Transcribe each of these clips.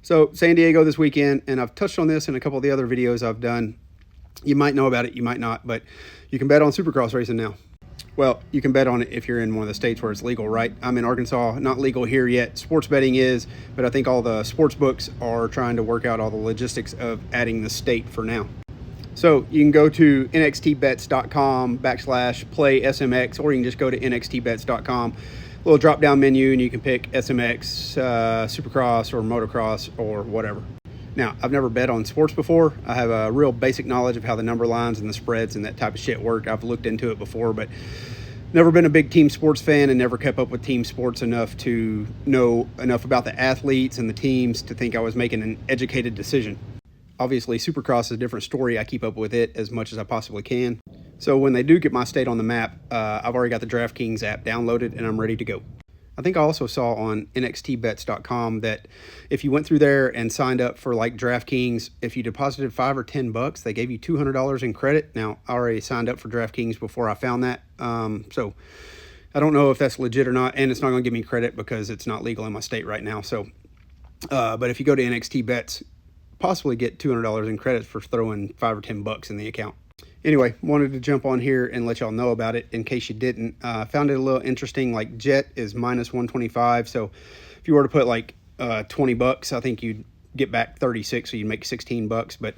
So San Diego this weekend, and I've touched on this in a couple of the other videos I've done. You might know about it, you might not, but you can bet on Supercross racing now. Well, you can bet on it if you're in one of the states where it's legal, right? I'm in Arkansas, not legal here yet. Sports betting is, but I think all the sports books are trying to work out all the logistics of adding the state for now. So you can go to nxtbets.com/play-SMX, or you can just go to nxtbets.com. Little drop down menu, and you can pick SMX, Supercross, or motocross, or whatever. Now, I've never bet on sports before. I have a real basic knowledge of how the number lines and the spreads and that type of shit work. I've looked into it before, but never been a big team sports fan and never kept up with team sports enough to know enough about the athletes and the teams to think I was making an educated decision. Obviously, Supercross is a different story. I keep up with it as much as I possibly can. So when they do get my state on the map, I've already got the DraftKings app downloaded and I'm ready to go. I think I also saw on nxtbets.com that if you went through there and signed up for like DraftKings, if you deposited $5 or $10, they gave you $200 in credit. Now, I already signed up for DraftKings before I found that. So I don't know if that's legit or not, and it's not going to give me credit because it's not legal in my state right now. So, but if you go to NXTBets, possibly get $200 in credits for throwing $5 or $10 in the account. Anyway, wanted to jump on here and let y'all know about it in case you didn't. Found it a little interesting. Like Jet is minus 125. So if you were to put like $20, I think you'd get back 36, so you'd make $16. But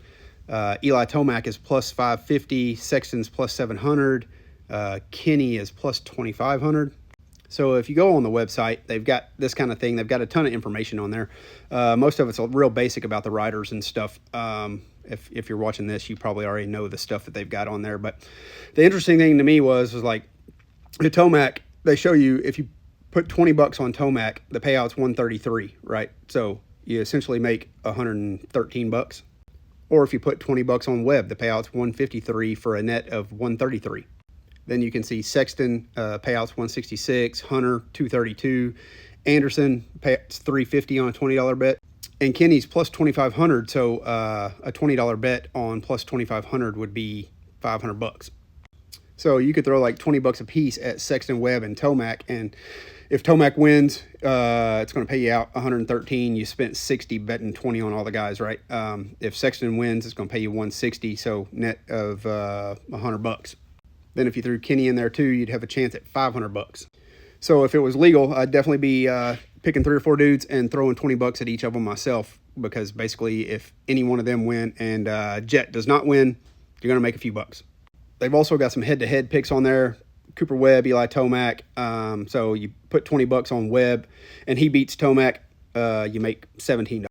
Eli Tomac is plus 550. Sexton's plus 700. Kenny is plus 2,500. So if you go on the website, they've got this kind of thing. They've got a ton of information on there. Most of it's real basic about the riders and stuff. If you're watching this, you probably already know the stuff that they've got on there. But the interesting thing to me was like the Tomac, they show you if you put $20 on Tomac, the payout's 133, right? So you essentially make $113. Or if you put $20 on Webb, the payout's 153 for a net of 133. Then you can see Sexton payouts 166, Hunter 232, Anderson payouts 350 on a $20 bet, and Kenny's plus 2,500. So a $20 bet on plus 2,500 would be $500. So you could throw like $20 a piece at Sexton, Webb, and Tomac, and if Tomac wins, it's going to pay you out 113. You spent 60 betting 20 on all the guys, right? If Sexton wins, it's going to pay you 160, so net of $100. Then if you threw Kenny in there too, you'd have a chance at $500. So if it was legal, I'd definitely be picking 3 or 4 dudes and throwing $20 at each of them myself, because basically if any one of them win and Jet does not win, you're going to make a few bucks. They've also got some head-to-head picks on there. Cooper Webb, Eli Tomac. So you put $20 on Webb and he beats Tomac, you make $17.